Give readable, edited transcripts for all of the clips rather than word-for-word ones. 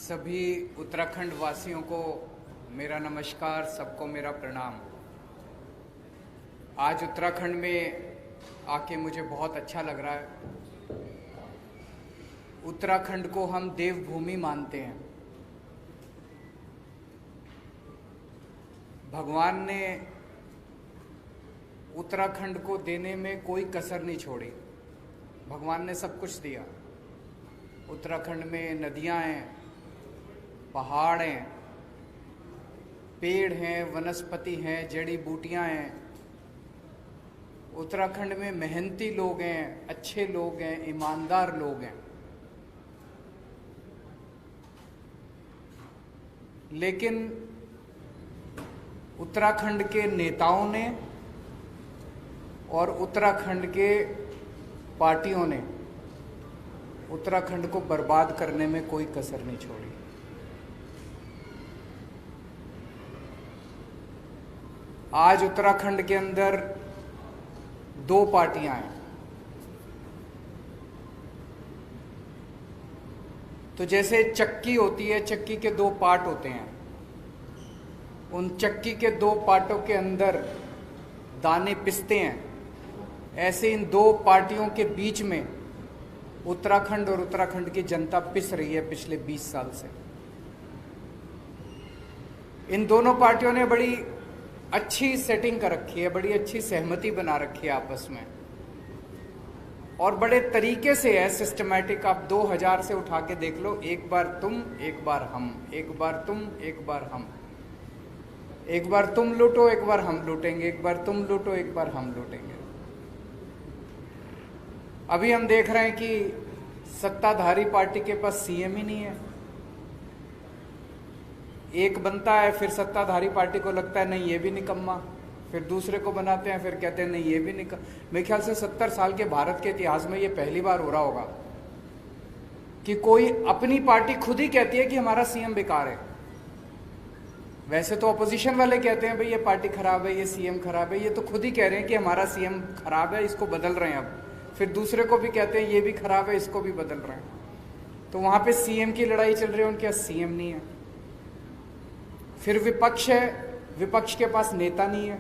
सभी उत्तराखंड वासियों को मेरा नमस्कार, सबको मेरा प्रणाम। आज उत्तराखंड में आके मुझे बहुत अच्छा लग रहा है। उत्तराखंड को हम देवभूमि मानते हैं। भगवान ने उत्तराखंड को देने में कोई कसर नहीं छोड़ी। भगवान ने सब कुछ दिया। उत्तराखंड में नदियां हैं, पहाड़ हैं, पेड़ हैं, वनस्पति हैं, जड़ी बूटियां हैं। उत्तराखंड में मेहनती लोग हैं, अच्छे लोग हैं, ईमानदार लोग हैं। लेकिन उत्तराखंड के नेताओं ने और उत्तराखंड के पार्टियों ने उत्तराखंड को बर्बाद करने में कोई कसर नहीं छोड़ी। आज उत्तराखंड के अंदर दो पार्टियां हैं। तो जैसे चक्की होती है, चक्की के दो पार्ट होते हैं। उन चक्की के दो पार्टों के अंदर दाने पिसते हैं। ऐसे इन दो पार्टियों के बीच में उत्तराखंड और उत्तराखंड की जनता पिस रही है पिछले 20 साल से। इन दोनों पार्टियों ने बड़ी अच्छी सेटिंग कर रखी है, बड़ी अच्छी सहमति बना रखी है आपस में, और बड़े तरीके से है, सिस्टमैटिक। आप 2000 से उठा के देख लो, एक बार तुम, एक बार हम, एक बार तुम, एक बार हम, एक बार तुम लूटो, एक बार हम लूटेंगे, एक बार तुम लूटो, एक बार हम लूटेंगे। अभी हम देख रहे हैं कि सत्ताधारी पार्टी के पास सीएम ही नहीं है। एक बनता है, फिर सत्ताधारी पार्टी को लगता है नहीं ये भी निकम्मा, फिर दूसरे को बनाते हैं, फिर कहते हैं नहीं ये भी निकम्मा। मेरे ख्याल से 70 साल के भारत के इतिहास में ये पहली बार हो रहा होगा कि कोई अपनी पार्टी खुद ही कहती है कि हमारा सीएम बेकार है। वैसे तो अपोजिशन वाले कहते हैं भाई ये पार्टी खराब है, ये सीएम खराब है। ये तो खुद ही कह रहे हैं कि हमारा सीएम खराब है, इसको बदल रहे हैं। अब फिर दूसरे को भी कहते हैं ये भी खराब है, इसको भी बदल रहे हैं। तो वहां पे सीएम की लड़ाई चल रही है, उनके पास सीएम नहीं है। फिर विपक्ष है, विपक्ष के पास नेता नहीं है।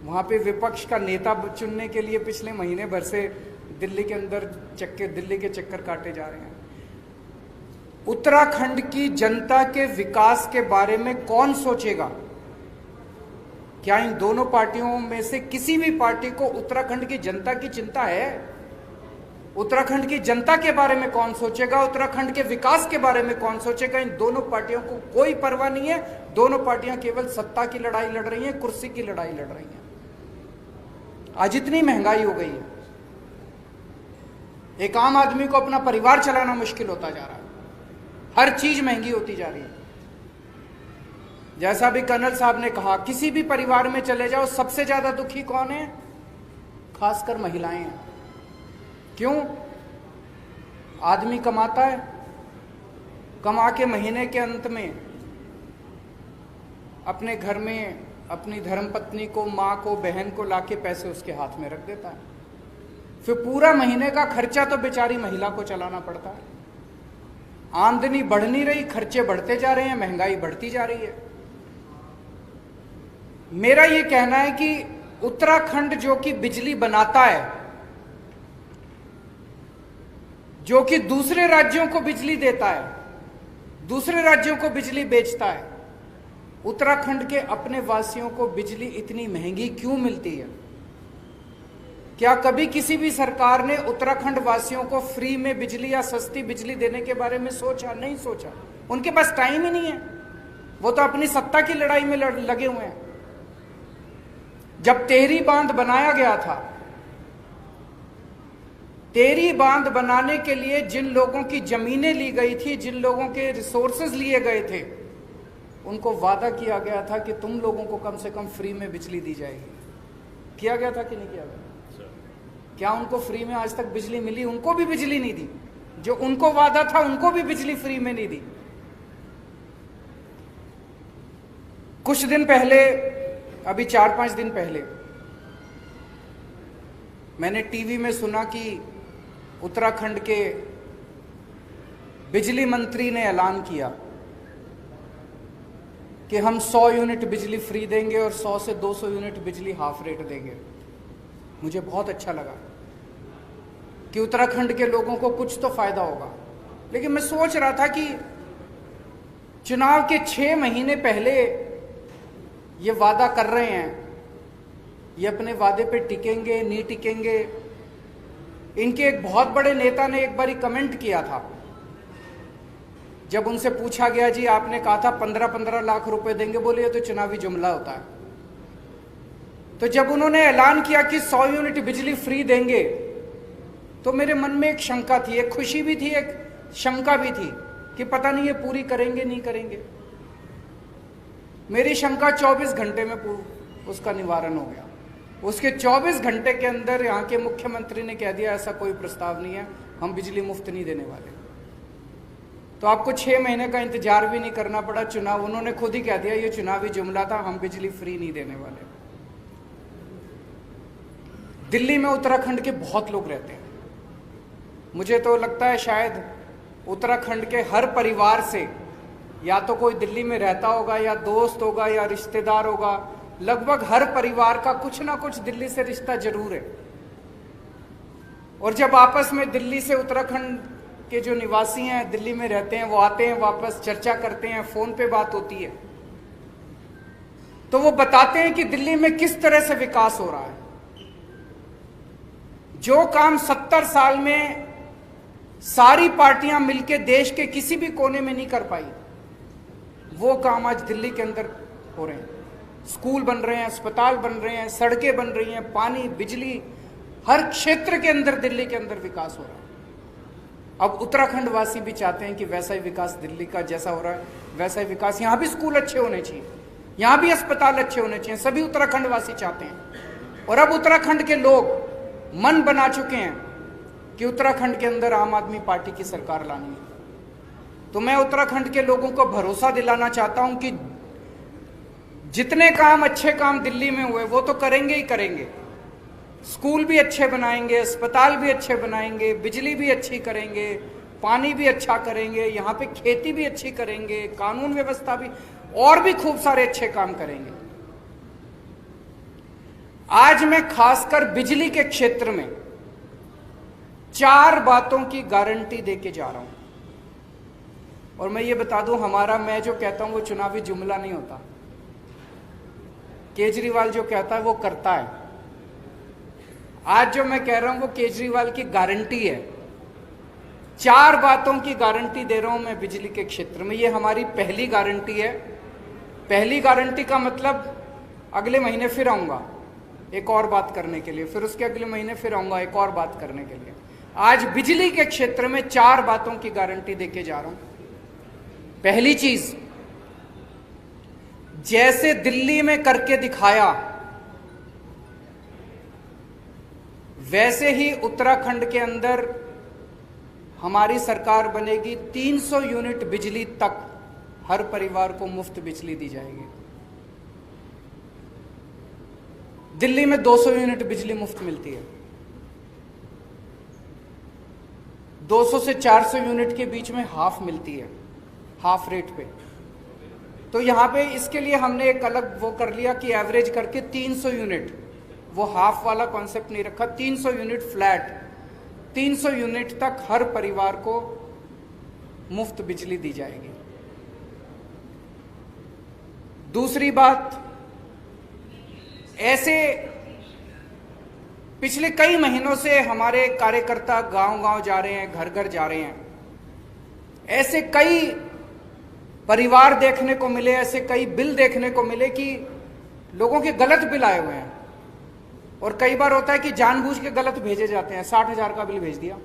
वहां पे विपक्ष का नेता चुनने के लिए पिछले महीने भर से दिल्ली के अंदर दिल्ली के चक्कर काटे जा रहे हैं। उत्तराखंड की जनता के विकास के बारे में कौन सोचेगा? क्या इन दोनों पार्टियों में से किसी भी पार्टी को उत्तराखंड की जनता की चिंता है? उत्तराखंड की जनता के बारे में कौन सोचेगा? उत्तराखंड के विकास के बारे में कौन सोचेगा? इन दोनों पार्टियों को कोई परवाह नहीं है। दोनों पार्टियां केवल सत्ता की लड़ाई लड़ रही हैं, कुर्सी की लड़ाई लड़ रही हैं। आज इतनी महंगाई हो गई है, एक आम आदमी को अपना परिवार चलाना मुश्किल होता जा रहा है। हर चीज महंगी होती जा रही है। जैसा भी कर्नल साहब ने कहा, किसी भी परिवार में चले जाओ, सबसे ज्यादा दुखी कौन है? खासकर महिलाएं हैं। क्यों? आदमी कमाता है, कमा के महीने के अंत में अपने घर में अपनी धर्मपत्नी को, माँ को, बहन को लाके पैसे उसके हाथ में रख देता है। फिर पूरा महीने का खर्चा तो बेचारी महिला को चलाना पड़ता है। आमदनी बढ़ नहीं रही, खर्चे बढ़ते जा रहे हैं, महंगाई बढ़ती जा रही है। मेरा ये कहना है कि उत्तराखंड जो कि बिजली बनाता है, जो कि दूसरे राज्यों को बिजली देता है, दूसरे राज्यों को बिजली बेचता है, उत्तराखंड के अपने वासियों को बिजली इतनी महंगी क्यों मिलती है? क्या कभी किसी भी सरकार ने उत्तराखंड वासियों को फ्री में बिजली या सस्ती बिजली देने के बारे में सोचा? नहीं सोचा। उनके पास टाइम ही नहीं है। वो तो अपनी सत्ता की लड़ाई में लगे हुए हैं। जब टेहरी बांध बनाया गया था, टेहरी बांध बनाने के लिए जिन लोगों की जमीनें ली गई थी, जिन लोगों के रिसोर्सेज लिए गए थे, उनको वादा किया गया था कि तुम लोगों को कम से कम फ्री में बिजली दी जाएगी। किया गया था कि नहीं किया गया? क्या उनको फ्री में आज तक बिजली मिली? उनको भी बिजली नहीं दी। जो उनको वादा था, उनको भी बिजली फ्री में नहीं दी। कुछ दिन पहले, अभी 4-5 दिन पहले मैंने टीवी में सुना कि उत्तराखंड के बिजली मंत्री ने ऐलान किया कि हम 100 यूनिट बिजली फ्री देंगे और 100 से 200 यूनिट बिजली हाफ रेट देंगे। मुझे बहुत अच्छा लगा कि उत्तराखंड के लोगों को कुछ तो फायदा होगा। लेकिन मैं सोच रहा था कि चुनाव के 6 महीने पहले ये वादा कर रहे हैं, ये अपने वादे पे टिकेंगे नहीं टिकेंगे। इनके एक बहुत बड़े नेता ने एक बार कमेंट किया था, जब उनसे पूछा गया जी आपने कहा था 15-15 लाख रुपए देंगे, बोले ये तो चुनावी जुमला होता है। तो जब उन्होंने ऐलान किया कि 100 यूनिट बिजली फ्री देंगे, तो मेरे मन में एक शंका थी, एक खुशी भी थी, एक शंका भी थी कि पता नहीं ये पूरी करेंगे नहीं करेंगे। मेरी शंका 24 घंटे में उसका निवारण हो गया। उसके 24 घंटे के अंदर यहाँ के मुख्यमंत्री ने कह दिया ऐसा कोई प्रस्ताव नहीं है, हम बिजली मुफ्त नहीं देने वाले। तो आपको 6 महीने का इंतजार भी नहीं करना पड़ा। चुनाव उन्होंने खुद ही कह दिया ये चुनावी जुमला था, हम बिजली फ्री नहीं देने वाले। दिल्ली में उत्तराखंड के बहुत लोग रहते हैं। मुझे तो लगता है शायद उत्तराखंड के हर परिवार से या तो कोई दिल्ली में रहता होगा, या दोस्त होगा, या रिश्तेदार होगा। लगभग हर परिवार का कुछ ना कुछ दिल्ली से रिश्ता जरूर है। और जब आपस में दिल्ली से उत्तराखंड के जो निवासी हैं, दिल्ली में रहते हैं, वो आते हैं वापस, चर्चा करते हैं, फोन पे बात होती है, तो वो बताते हैं कि दिल्ली में किस तरह से विकास हो रहा है। जो काम 70 साल में सारी पार्टियां मिलकर देश के किसी भी कोने में नहीं कर पाई, वो काम आज दिल्ली के अंदर हो रहे हैं। स्कूल बन रहे हैं, अस्पताल बन रहे हैं, सड़कें बन रही हैं, पानी, बिजली, हर क्षेत्र के अंदर दिल्ली के अंदर विकास हो रहा है। अब उत्तराखंड वासी भी चाहते हैं कि वैसा ही विकास दिल्ली का जैसा हो रहा है वैसा ही विकास, यहां भी स्कूल अच्छे होने चाहिए, यहां भी अस्पताल अच्छे होने चाहिए। सभी उत्तराखंड वासी चाहते हैं। और अब उत्तराखंड के लोग मन बना चुके हैं कि उत्तराखंड के अंदर आम आदमी पार्टी की सरकार लानी है। तो मैं उत्तराखंड के लोगों को भरोसा दिलाना चाहता हूं कि जितने काम, अच्छे काम दिल्ली में हुए वो तो करेंगे ही करेंगे। स्कूल भी अच्छे बनाएंगे, अस्पताल भी अच्छे बनाएंगे, बिजली भी अच्छी करेंगे, पानी भी अच्छा करेंगे, यहाँ पे खेती भी अच्छी करेंगे, कानून व्यवस्था भी, और भी खूब सारे अच्छे काम करेंगे। आज मैं खासकर बिजली के क्षेत्र में 4 बातों की गारंटी देके जा रहा हूं। और मैं ये बता दूं, हमारा, मैं जो कहता हूं वो चुनावी जुमला नहीं होता। केजरीवाल जो कहता है वो करता है। आज जो मैं कह रहा हूं वो केजरीवाल की गारंटी है। 4 बातों की गारंटी दे रहा हूं मैं बिजली के क्षेत्र में। ये हमारी पहली गारंटी है। पहली गारंटी का मतलब अगले महीने फिर आऊंगा एक और बात करने के लिए, फिर उसके अगले महीने फिर आऊंगा एक और बात करने के लिए। आज बिजली के क्षेत्र में 4 बातों की गारंटी देके जा रहा हूं। पहली चीज, जैसे दिल्ली में करके दिखाया वैसे ही उत्तराखंड के अंदर हमारी सरकार बनेगी। 300 यूनिट बिजली तक हर परिवार को मुफ्त बिजली दी जाएगी। दिल्ली में 200 यूनिट बिजली मुफ्त मिलती है, 200 से 400 यूनिट के बीच में हाफ मिलती है, हाफ रेट पे। तो यहां पे इसके लिए हमने एक अलग वो कर लिया कि एवरेज करके 300 यूनिट, वो हाफ वाला कॉन्सेप्ट नहीं रखा, 300 यूनिट फ्लैट, 300 यूनिट तक हर परिवार को मुफ्त बिजली दी जाएगी। दूसरी बात, ऐसे पिछले कई महीनों से हमारे कार्यकर्ता गांव-गांव जा रहे हैं, घर-घर जा रहे हैं। ऐसे कई परिवार देखने को मिले, ऐसे कई बिल देखने को मिले कि लोगों के गलत बिल आए हुए हैं। और कई बार होता है कि जानबूझ के गलत भेजे जाते हैं। 60,000 का बिल भेज दिया,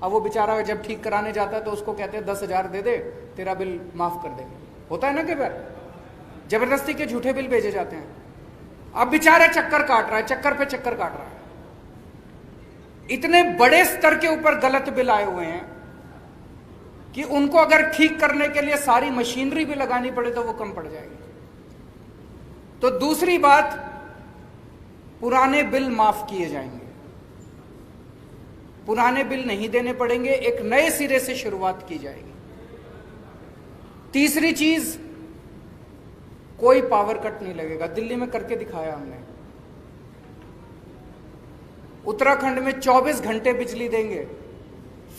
अब वो बेचारा जब ठीक कराने जाता है तो उसको कहते हैं 10,000 दे दे, तेरा बिल माफ कर देंगे। होता है ना कई बार, जबरदस्ती के झूठे बिल भेजे जाते हैं। अब बेचारा चक्कर काट रहा है, चक्कर पे चक्कर काट रहा है। इतने बड़े स्तर के ऊपर गलत बिल आए हुए हैं कि उनको अगर ठीक करने के लिए सारी मशीनरी भी लगानी पड़े तो वो कम पड़ जाएगी। तो दूसरी बात, पुराने बिल माफ किए जाएंगे, पुराने बिल नहीं देने पड़ेंगे, एक नए सिरे से शुरुआत की जाएगी। तीसरी चीज, कोई पावर कट नहीं लगेगा। दिल्ली में करके दिखाया हमने। उत्तराखंड में 24 घंटे बिजली देंगे।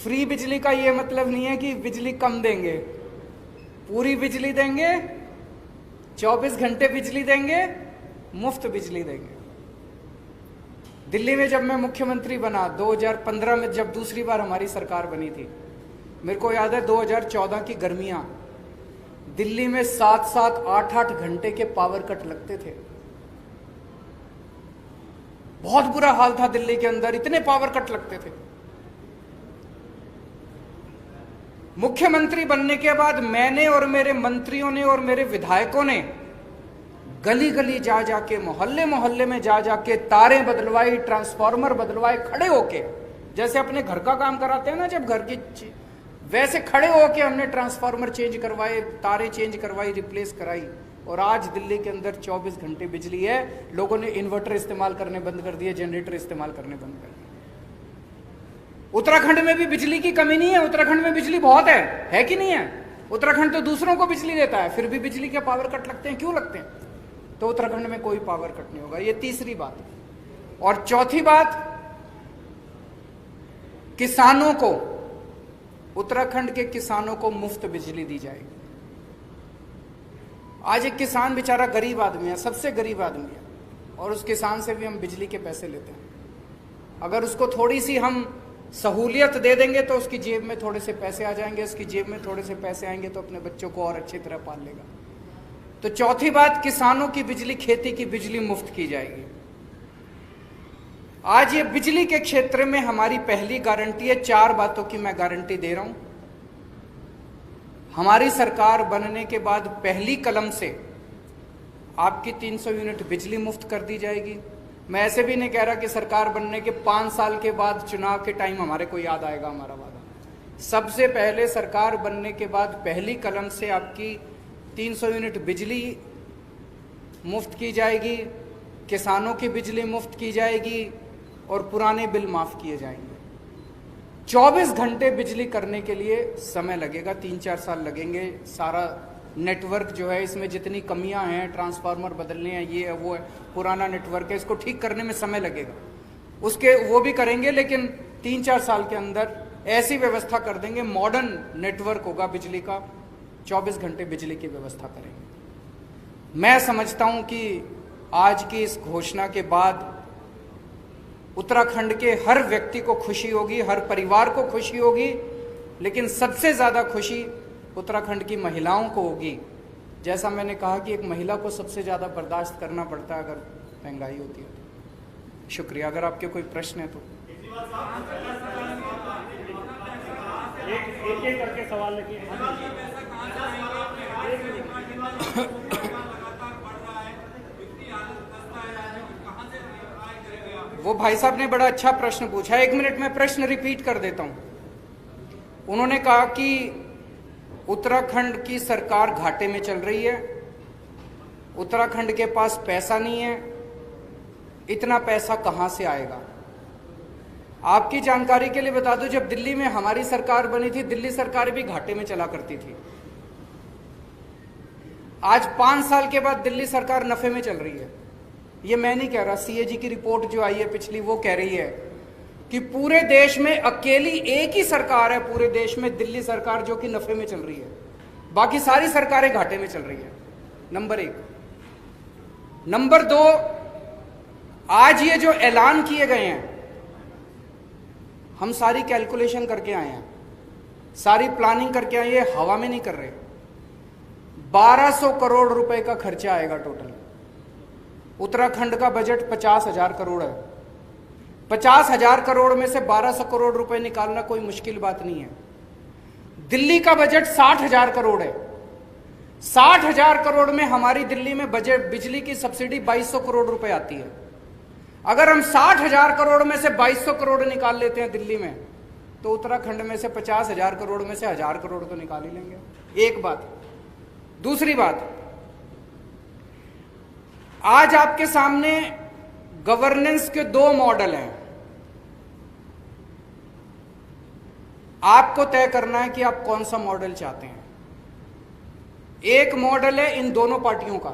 फ्री बिजली का यह मतलब नहीं है कि बिजली कम देंगे, पूरी बिजली देंगे, 24 घंटे बिजली देंगे, मुफ्त बिजली देंगे। दिल्ली में जब मैं मुख्यमंत्री बना 2015 में, जब दूसरी बार हमारी सरकार बनी थी, मेरे को याद है 2014 की गर्मियां, दिल्ली में 7-7, 8-8 घंटे के पावर कट लगते थे। बहुत बुरा हाल था दिल्ली के अंदर, इतने पावर कट लगते थे। मुख्यमंत्री बनने के बाद मैंने और मेरे मंत्रियों ने और मेरे विधायकों ने गली गली जा जाके, मोहल्ले मोहल्ले में जा जाके तारें बदलवाई, ट्रांसफार्मर बदलवाए, खड़े होके, जैसे अपने घर का काम कराते हैं ना जब घर की, वैसे खड़े होके हमने ट्रांसफार्मर चेंज करवाए, तारें चेंज करवाई, रिप्लेस कराई। और आज दिल्ली के अंदर 24 घंटे बिजली है। लोगों ने इन्वर्टर इस्तेमाल करने बंद कर दिए, जनरेटर इस्तेमाल करने बंद कर दिए। उत्तराखंड में भी बिजली की कमी नहीं है, उत्तराखंड में बिजली बहुत है कि नहीं है? उत्तराखंड तो दूसरों को बिजली देता है, फिर भी बिजली के पावर कट लगते हैं। क्यों लगते हैं? तो उत्तराखंड में कोई पावर कट नहीं होगा। ये तीसरी बात। और चौथी बात, किसानों को, उत्तराखंड के किसानों को मुफ्त बिजली दी जाएगी। आज एक किसान बेचारा गरीब आदमी है, सबसे गरीब आदमी है, और उस किसान से भी हम बिजली के पैसे लेते हैं। अगर उसको थोड़ी सी हम सहूलियत दे देंगे तो उसकी जेब में थोड़े से पैसे आ जाएंगे, उसकी जेब में थोड़े से पैसे आएंगे तो अपने बच्चों को और अच्छी तरह पाल लेगा। तो चौथी बात, किसानों की बिजली, खेती की बिजली मुफ्त की जाएगी। आज ये बिजली के क्षेत्र में हमारी पहली गारंटी है। 4 बातों की मैं गारंटी दे रहा हूं। हमारी सरकार बनने के बाद पहली कलम से आपकी 300 यूनिट बिजली मुफ्त कर दी जाएगी। मैं ऐसे भी नहीं कह रहा कि सरकार बनने के 5 साल के बाद चुनाव के टाइम हमारे को याद आएगा हमारा वादा। सबसे पहले सरकार बनने के बाद पहली कलम से आपकी 300 यूनिट बिजली मुफ्त की जाएगी, किसानों की बिजली मुफ्त की जाएगी और पुराने बिल माफ किए जाएंगे। 24 घंटे बिजली करने के लिए समय लगेगा, 3-4 साल लगेंगे। सारा नेटवर्क जो है, इसमें जितनी कमियां हैं, ट्रांसफार्मर बदलने हैं, ये है वो है, पुराना नेटवर्क है, इसको ठीक करने में समय लगेगा। उसके वो भी करेंगे, लेकिन 3-4 साल के अंदर ऐसी व्यवस्था कर देंगे, मॉडर्न नेटवर्क होगा बिजली का, 24 घंटे बिजली की व्यवस्था करेंगे। मैं समझता हूं कि आज की इस घोषणा के बाद उत्तराखंड के हर व्यक्ति को खुशी होगी, हर परिवार को खुशी होगी, लेकिन सबसे ज्यादा खुशी उत्तराखंड की महिलाओं को होगी। जैसा मैंने कहा कि एक महिला को सबसे ज्यादा बर्दाश्त करना पड़ता है अगर महंगाई होती है तो। शुक्रिया। अगर आपके कोई प्रश्न है तो एक करके सवाल लेके। वो भाई साहब ने बड़ा अच्छा प्रश्न पूछा। 1 मिनट में प्रश्न रिपीट कर देता हूं। उन्होंने कहा कि उत्तराखंड की सरकार घाटे में चल रही है, उत्तराखंड के पास पैसा नहीं है, इतना पैसा कहां से आएगा? आपकी जानकारी के लिए बता दूं, जब दिल्ली में हमारी सरकार बनी थी, दिल्ली सरकार भी घाटे में चला करती थी। आज 5 साल के बाद दिल्ली सरकार नफे में चल रही है। ये मैं नहीं कह रहा, सीएजी की रिपोर्ट जो आई है पिछली, वो कह रही है कि पूरे देश में अकेली एक ही सरकार है पूरे देश में, दिल्ली सरकार, जो कि नफे में चल रही है। बाकी सारी सरकारें घाटे में चल रही है। नंबर 1। नंबर 2, आज ये जो ऐलान किए गए हैं, हम सारी कैलकुलेशन करके आए हैं, सारी प्लानिंग करके आए, ये हवा में नहीं कर रहे। 1200 करोड़ रुपए का खर्चा आएगा टोटल। उत्तराखंड का बजट 50,000 करोड़ है। 50,000 करोड़ में से 1200 करोड़ रुपए निकालना कोई मुश्किल बात नहीं है। दिल्ली का बजट 60,000 करोड़ है। 60,000 करोड़ में हमारी दिल्ली में बजट बिजली की सब्सिडी 2200 करोड़ रुपए आती है। अगर हम 60,000 करोड़ में से 2200 करोड़ निकाल लेते हैं दिल्ली में, तो उत्तराखंड में से 50,000 करोड़ में से 1000 करोड़ तो निकाल ही लेंगे। एक बात। दूसरी बात, आज आपके सामने गवर्नेंस के 2 मॉडल हैं। आपको तय करना है कि आप कौन सा मॉडल चाहते हैं। एक मॉडल है इन दोनों पार्टियों का,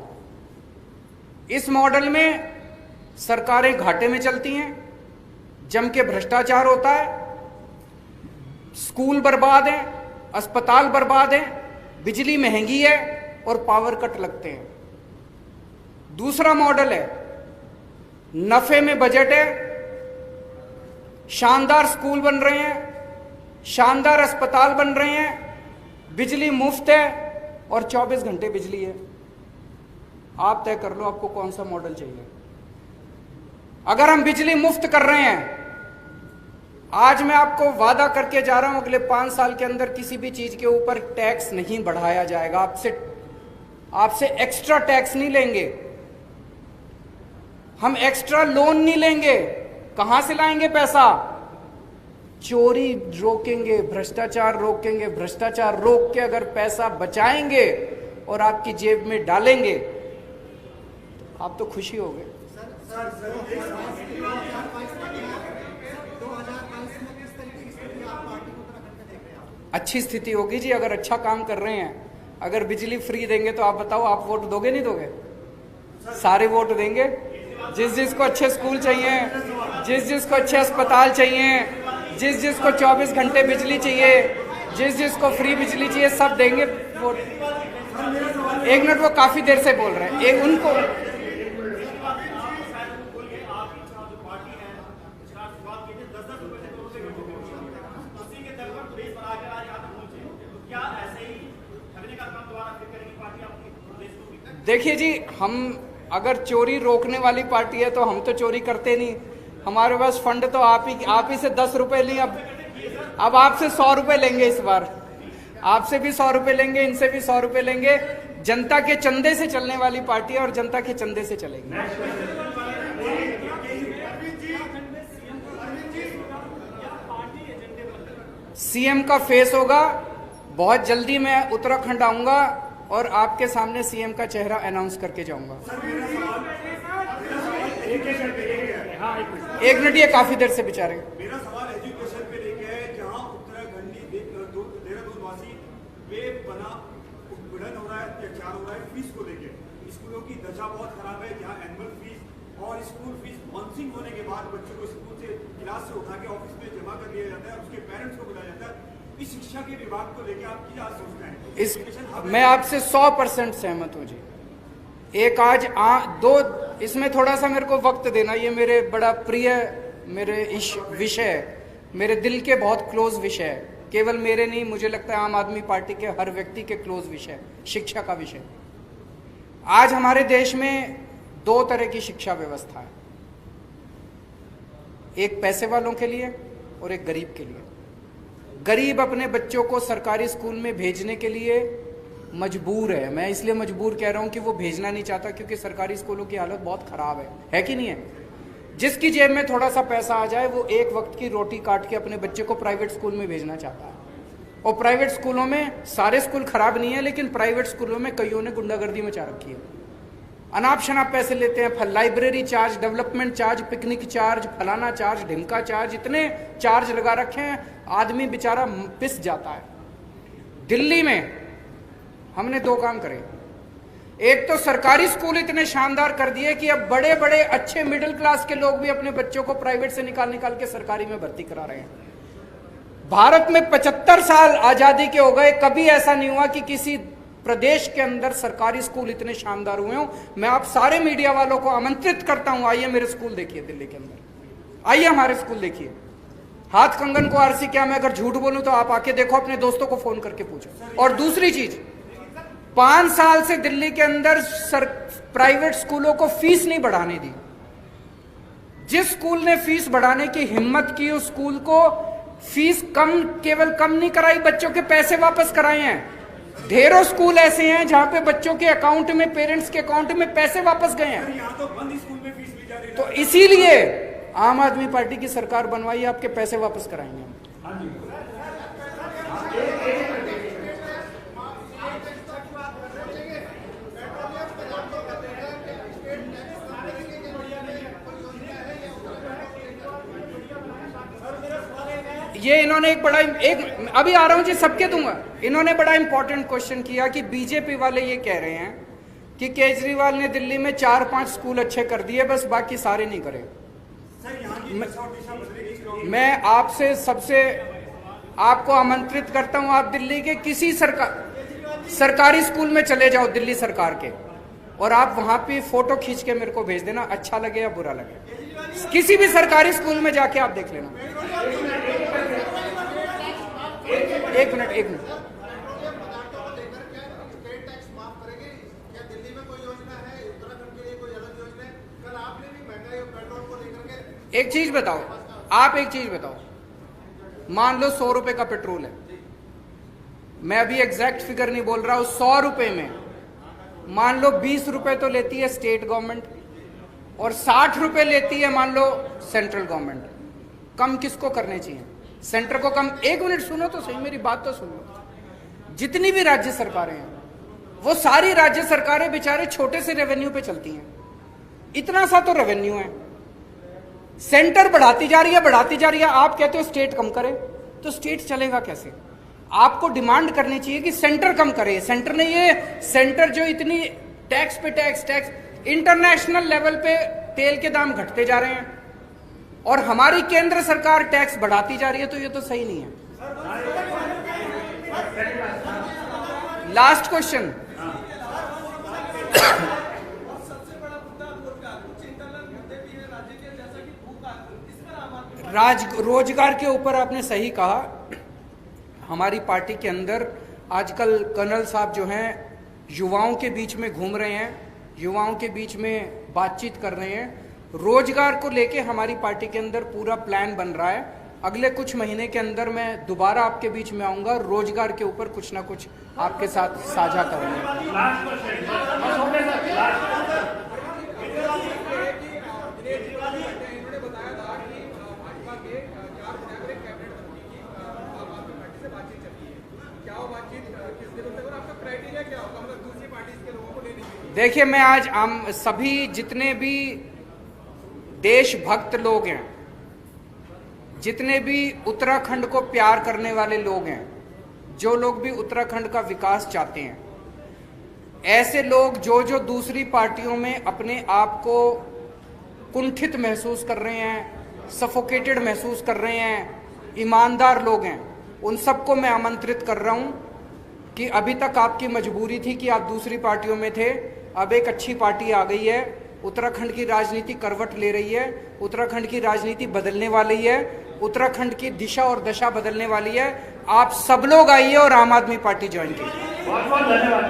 इस मॉडल में सरकारें घाटे में चलती हैं, जम के भ्रष्टाचार होता है, स्कूल बर्बाद हैं, अस्पताल बर्बाद हैं, बिजली महंगी है और पावर कट लगते हैं। दूसरा मॉडल है नफे में बजट है, शानदार स्कूल बन रहे हैं, शानदार अस्पताल बन रहे हैं, बिजली मुफ्त है और 24 घंटे बिजली है। आप तय कर लो आपको कौन सा मॉडल चाहिए। अगर हम बिजली मुफ्त कर रहे हैं, आज मैं आपको वादा करके जा रहा हूं अगले 5 साल के अंदर किसी भी चीज के ऊपर टैक्स नहीं बढ़ाया जाएगा। आपसे एक्स्ट्रा टैक्स नहीं लेंगे, हम एक्स्ट्रा लोन नहीं लेंगे। कहां से लाएंगे पैसा? चोरी रोकेंगे, भ्रष्टाचार रोकेंगे, भ्रष्टाचार रोक के अगर पैसा बचाएंगे और आपकी जेब में डालेंगे तो आप तो खुशी हो गए। अच्छी स्थिति होगी जी अगर अच्छा काम कर रहे हैं। अगर बिजली फ्री देंगे तो आप बताओ, आप वोट दोगे नहीं दोगे? सारे वोट देंगे। जिस जिसको अच्छे स्कूल चाहिए, जिस जिसको अच्छे अस्पताल चाहिए, जिस जिसको 24 घंटे बिजली चाहिए, जिस जिसको फ्री बिजली चाहिए, सब देंगे वोट। एक मिनट, वो काफी देर से बोल रहे हैं। एक उनको देखिए जी, हम अगर चोरी रोकने वाली पार्टी है तो हम तो चोरी करते नहीं। हमारे पास फंड तो आप ही से 10 रुपए लिए। अब आपसे 100 रुपए लेंगे इस बार, आपसे भी 100 रुपए लेंगे, इनसे भी 100 रुपए लेंगे। जनता के चंदे से चलने वाली पार्टी है और जनता के चंदे से चलेगी। सीएम का फेस होगा, बहुत जल्दी मैं उत्तराखंड आऊंगा और आपके सामने सीएम का चेहरा अनाउंस करके जाऊंगा। एक मिनट, ये काफी देर से बेचारे। मेरा सवाल एजुकेशन पे लेके है, जहां उत्तराखंडी देहरादून वासी बेपना उत्पीड़न हो रहा है, अत्याचार हो रहा है फीस को लेके। स्कूलों की दशा बहुत खराब है, जहां एनुअल फीस और स्कूल फीस बाउंसिंग होने के बाद बच्चों को स्कूल से क्लास से उठा के ऑफिस में जमा कर दिया जाता है, उसके पेरेंट्स को बुलाया जाता है। इस शिक्षा के विभाग को लेकर आप क्या सोचते हैं? मैं आपसे 100% सहमत हूं जी। एक आज दो, इसमें थोड़ा सा मेरे को वक्त देना। ये मेरे बड़ा प्रिय मेरे विषय है, मेरे दिल के बहुत क्लोज विषय है। केवल मेरे नहीं, मुझे लगता है आम आदमी पार्टी के हर व्यक्ति के क्लोज विषय, शिक्षा का विषय। आज हमारे देश में 2 तरह की शिक्षा व्यवस्था है, एक पैसे वालों के लिए और एक गरीब के लिए। गरीब अपने बच्चों को सरकारी स्कूल में भेजने के लिए मजबूर है। मैं इसलिए मजबूर कह रहा हूं कि वो भेजना नहीं चाहता, क्योंकि सरकारी स्कूलों की हालत बहुत खराब है कि नहीं है? जिसकी जेब में थोड़ा सा पैसा आ जाए वो एक वक्त की रोटी काट के अपने बच्चे को प्राइवेट स्कूल में भेजना चाहता है। और प्राइवेट स्कूलों में, सारे स्कूल खराब नहीं है, लेकिन प्राइवेट स्कूलों में कईयों ने गुंडागर्दी मचा रखी है। अनाप शनाप पैसे लेते हैं, library charge, development charge, picnic charge, फलाना चार्ज, ढिमका चार्ज, इतने चार्ज लगा रखे हैं, आदमी बेचारा पिस जाता है। दिल्ली में हमने 2 काम करे। एक तो सरकारी स्कूल इतने शानदार कर दिए कि अब बड़े बड़े अच्छे मिडिल क्लास के लोग भी अपने बच्चों को प्राइवेट से निकाल के सरकारी में भर्ती करा रहे हैं। भारत में 75 साल आजादी के हो गए, कभी ऐसा नहीं हुआ कि किसी प्रदेश के अंदर सरकारी स्कूल इतने शानदार हुए हों। मैं आप सारे मीडिया वालों को आमंत्रित करता हूं, आइए मेरे स्कूल देखिए दिल्ली के अंदर, आइए हमारे स्कूल देखिए। हाथ कंगन को आरसी क्या, मैं अगर झूठ बोलूं तो आप आके देखो, अपने दोस्तों को फोन करके पूछो। और दूसरी चीज, 5 साल से दिल्ली के अंदर प्राइवेट स्कूलों को फीस नहीं बढ़ाने दी। जिस स्कूल ने फीस बढ़ाने की हिम्मत की, उस स्कूल को फीस केवल कम नहीं कराई, बच्चों के पैसे वापस कराए हैं। ढेरों स्कूल ऐसे हैं जहां पे बच्चों के अकाउंट में, पेरेंट्स के अकाउंट में पैसे वापस गए हैं। तो इसीलिए आम आदमी पार्टी की सरकार बनवाई, आपके पैसे वापस कराएंगे हम। ये इन्होंने अभी आ रहा हूं जी, सबके दूंगा। इन्होंने बड़ा इंपॉर्टेंट क्वेश्चन किया कि बीजेपी वाले ये कह रहे हैं कि केजरीवाल ने दिल्ली में 4-5 स्कूल अच्छे कर दिए, बस बाकी सारे नहीं करे। सर यहाँ की दिशा और दिशा बदलेगी। मैं आपसे सबसे आपको आमंत्रित करता हूं, आप दिल्ली के किसी सरकारी स्कूल में चले जाओ दिल्ली सरकार के, और आप वहां पे फोटो खींच के मेरे को भेज देना, अच्छा लगे या बुरा लगे। किसी भी सरकारी स्कूल में जाके आप देख लेना। एक मिनट एक चीज बताओ, आप एक चीज बताओ, मान लो 100 रुपए का पेट्रोल है, मैं अभी एग्जैक्ट फिगर नहीं बोल रहा हूं, 100 रुपए में मान लो 20 रुपए तो लेती है स्टेट गवर्नमेंट और 60 रुपए लेती है मान लो सेंट्रल गवर्नमेंट। कम किसको करने चाहिए? सेंटर को कम। एक मिनट सुनो तो सही, मेरी बात तो सुन लो। जितनी भी राज्य सरकारें हैं, वो सारी राज्य सरकारें बेचारे छोटे से रेवेन्यू पे चलती हैं, इतना सा तो रेवेन्यू है। सेंटर बढ़ाती जा रही है, आप कहते हो स्टेट कम करे, तो स्टेट चलेगा कैसे? आपको डिमांड करनी चाहिए कि सेंटर कम करे। सेंटर ने ये सेंटर जो इतनी टैक्स पे टैक्स इंटरनेशनल लेवल पे तेल के दाम घटते जा रहे हैं और हमारी केंद्र सरकार टैक्स बढ़ाती जा रही है, तो ये तो सही नहीं है। लास्ट क्वेश्चन, रोजगार के ऊपर आपने सही कहा। हमारी पार्टी के अंदर आजकल कर्नल साहब जो हैं युवाओं के बीच में घूम रहे हैं, युवाओं के बीच में बातचीत कर रहे हैं। रोजगार को लेके हमारी पार्टी के अंदर पूरा प्लान बन रहा है। अगले कुछ महीने के अंदर मैं दोबारा आपके बीच में आऊंगा, रोजगार के ऊपर कुछ ना कुछ आपके साथ साझा करूंगा। देखिए, मैं आज सभी जितने भी देशभक्त लोग हैं, जितने भी उत्तराखंड को प्यार करने वाले लोग हैं, जो लोग भी उत्तराखंड का विकास चाहते हैं, ऐसे लोग जो दूसरी पार्टियों में अपने आप को कुंठित महसूस कर रहे हैं, सफोकेटेड महसूस कर रहे हैं, ईमानदार लोग हैं, उन सबको मैं आमंत्रित कर रहा हूं कि अभी तक आपकी मजबूरी थी कि आप दूसरी पार्टियों में थे, अब एक अच्छी पार्टी आ गई है, उत्तराखंड की राजनीति करवट ले रही है, उत्तराखंड की राजनीति बदलने वाली है, उत्तराखंड की दिशा और दशा बदलने वाली है। आप सब लोग आइए और आम आदमी पार्टी ज्वाइन कीजिए। बहुत बहुत धन्यवाद।